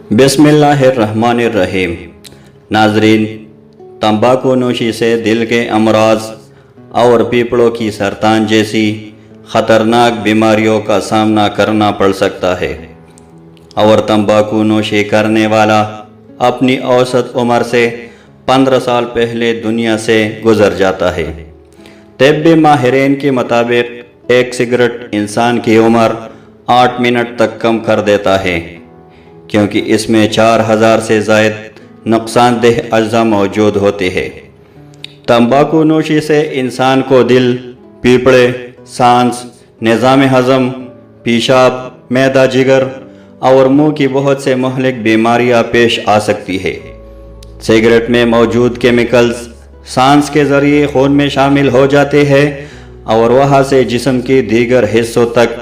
बिस्मिल्लाहिर्रहमानिर्रहीम। नाजरीन, तंबाकू नोशी से दिल के अमराज और फेफड़ों की सरतान जैसी ख़तरनाक बीमारियों का सामना करना पड़ सकता है और तंबाकू नोशी करने वाला अपनी औसत उम्र से 15 साल पहले दुनिया से गुजर जाता है। तिब्बी माहिरीन के मुताबिक एक सिगरेट इंसान की उम्र 8 मिनट तक कम कर देता है, क्योंकि इसमें 4000 से ज़ायद नुकसानदेह अज्जा मौजूद होते हैं। तंबाकू नोशी से इंसान को दिल, फेफड़े, सांस, निज़ाम हज़म, पेशाब, मैदा, जिगर और मुंह की बहुत से मुहलिक बीमारियां पेश आ सकती है। सिगरेट में मौजूद केमिकल्स सांस के ज़रिए खून में शामिल हो जाते हैं और वहाँ से जिस्म के दीगर हिस्सों तक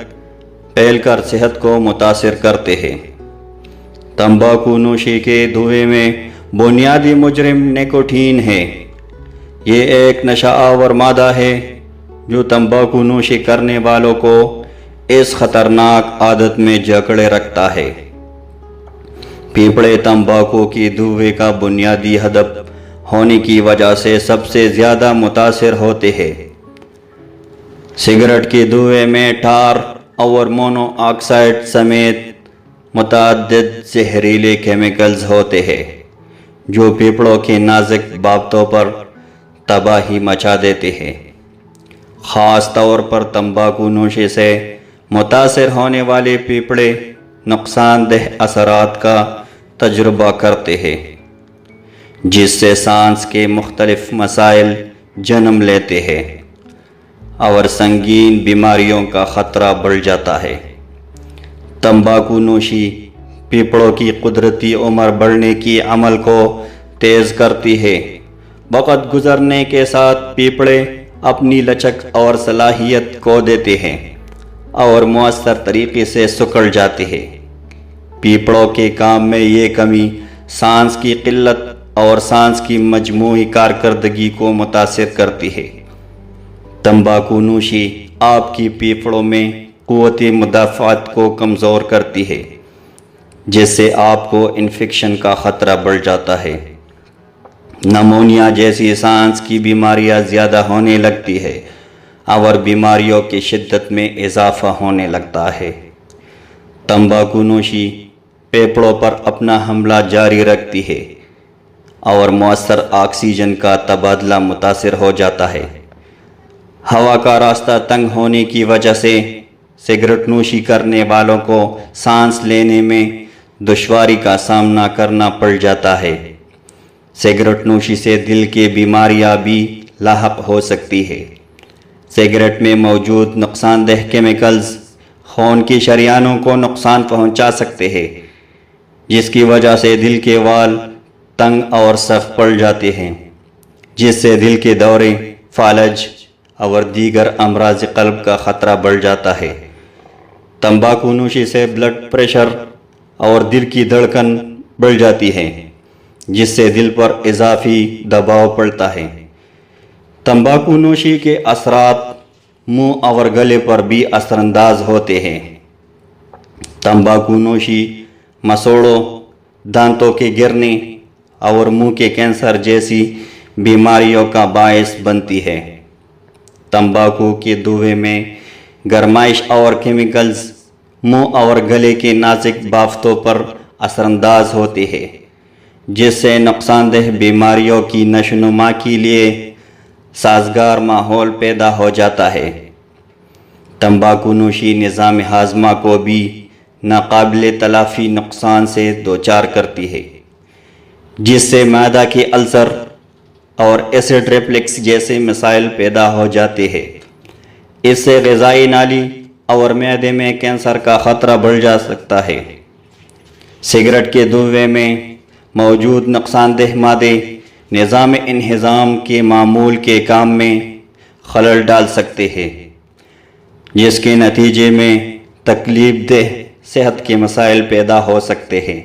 फैलकर सेहत को मुतासिर करते हैं। तंबाकू नोशी के धुएं में बुनियादी मुजरिम निकोटीन है। ये एक नशा आवर मादा है जो तंबाकू नोशी करने वालों को इस खतरनाक आदत में जकड़े रखता है। फेफड़े तंबाकू की धुएं का बुनियादी हदफ होने की वजह से सबसे ज़्यादा मुतासिर होते हैं। सिगरेट के धुएं में टार और मोनोऑक्साइड समेत मुतअद्दिद जहरीले केमिकल्स होते हैं जो फेफड़ों के नाजुक बाबतों पर तबाही मचा देते हैं। ख़ास तौर पर तंबाकू नोशी से मुतासिर होने वाले फेफड़े नुकसानदेह असरात का तजुर्बा करते हैं, जिससे सांस के मुख्तलिफ मसाइल जन्म लेते हैं और संगीन बीमारियों का ख़तरा बढ़ जाता है। तंबाकू नोशी फेफड़ों की कुदरती उम्र बढ़ने की अमल को तेज़ करती है। वक़्त गुज़रने के साथ फेफड़े अपनी लचक और सलाहियत खो देते हैं और मुअस्सर तरीके से सिकुड़ जाते हैं। फेफड़ों के काम में ये कमी सांस की किल्लत और सांस की मजमूई कारकर्दगी को मुतासिर करती है। तंबाकू नोशी आपकी फेफड़ों में क़ुव्वत मुदाफ़ात को कमज़ोर करती है, जिससे आपको इन्फेक्शन का ख़तरा बढ़ जाता है। नमूनिया जैसी सांस की बीमारियां ज़्यादा होने लगती है और बीमारियों की शिद्दत में इजाफ़ा होने लगता है। तंबाकू नोशी फेफड़ों पर अपना हमला जारी रखती है और मुअस्सर ऑक्सीजन का तबादला मुतासिर हो जाता है। हवा का रास्ता तंग होने की वजह से सिगरेट नोशी करने वालों को सांस लेने में दुश्वारी का सामना करना पड़ जाता है। सिगरेट नोशी से दिल की बीमारियां भी लाहक हो सकती है। सिगरेट में मौजूद नुकसानदेह केमिकल्स खून की शरियानों को नुकसान पहुंचा सकते हैं, जिसकी वजह से दिल के वाल तंग और सख्त पड़ जाते हैं, जिससे दिल के दौरे, फालज और दीगर अमराज क़ल्ब का ख़तरा बढ़ जाता है। तंबाकू नोशी से ब्लड प्रेशर और दिल की धड़कन बढ़ जाती है, जिससे दिल पर इजाफी दबाव पड़ता है। तंबाकू नोशी के असरात मुंह और गले पर भी असरअंदाज होते हैं। तंबाकू नोशी मसोड़ों, दांतों के गिरने और मुंह के कैंसर जैसी बीमारियों का बायस बनती है। तंबाकू के धुएं में गरमाइश और केमिकल्स मुंह और गले के नाजुक बाफ्तों पर असरअंदाज होते हैं, जिससे नुकसानदेह बीमारियों की नशोनुमा के लिए साजगार माहौल पैदा हो जाता है। तंबाकू नोशी निज़ाम हाजमा को भी नाकाबिल तलाफ़ी नुकसान से दोचार करती है, जिससे मैदा के अल्सर और एसिड रिफ्लक्स जैसे मसाइल पैदा हो जाते हैं। इससे ग़िज़ाई नाली और मैदे में कैंसर का ख़तरा बढ़ जा सकता है। सिगरेट के धुएं में मौजूद नुकसानदेह मादे निज़ाम इंहिज़ाम के मामूल के काम में खलल डाल सकते हैं, जिसके नतीजे में तकलीफ़देह सेहत के मसाइल पैदा हो सकते हैं।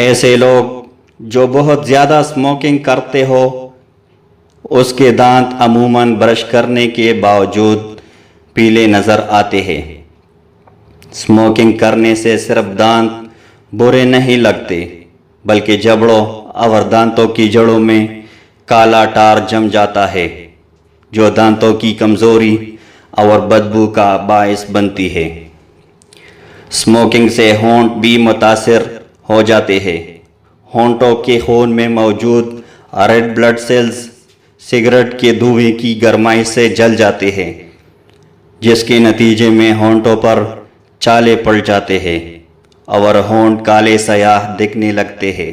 ऐसे लोग जो बहुत ज़्यादा स्मोकिंग करते हो, उसके दांत अमूमन ब्रश करने के बावजूद पीले नज़र आते हैं। स्मोकिंग करने से सिर्फ दांत برے نہیں لگتے، بلکہ جبڑوں اور دانتوں کی جڑوں میں کالا ٹار جم جاتا ہے، جو دانتوں کی کمزوری اور بدبو کا باعث بنتی ہے۔ اسموکنگ سے ہونٹ بھی متاثر ہو جاتے ہیں۔ ہونٹوں کے خون میں موجود ریڈ بلڈ سیلز سگریٹ کے دھوئیں کی گرمائی سے جل جاتے ہیں، جس کے نتیجے میں ہونٹوں پر چھالے پڑ جاتے ہیں اور ہونٹ کالے سیاہ دکھنے لگتے ہیں۔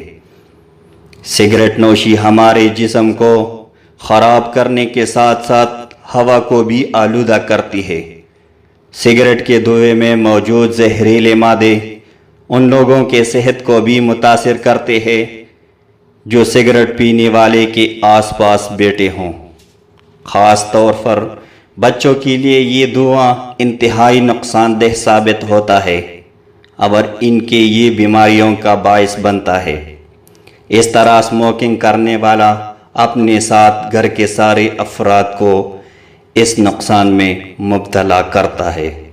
سگریٹ نوشی ہمارے جسم کو خراب کرنے کے ساتھ ساتھ ہوا کو بھی آلودہ کرتی ہے۔ سگریٹ کے دھوئیں میں موجود زہریلے مادے ان لوگوں کے صحت کو بھی متاثر کرتے ہیں جو سگریٹ پینے والے کے آس پاس بیٹھے ہوں۔ خاص طور پر بچوں کے لیے یہ دھواں انتہائی نقصان دہ ثابت ہوتا ہے اور ان کے یہ بیماریوں کا باعث بنتا ہے۔ اس طرح اسموکنگ کرنے والا اپنے ساتھ گھر کے سارے افراد کو اس نقصان میں مبتلا کرتا ہے۔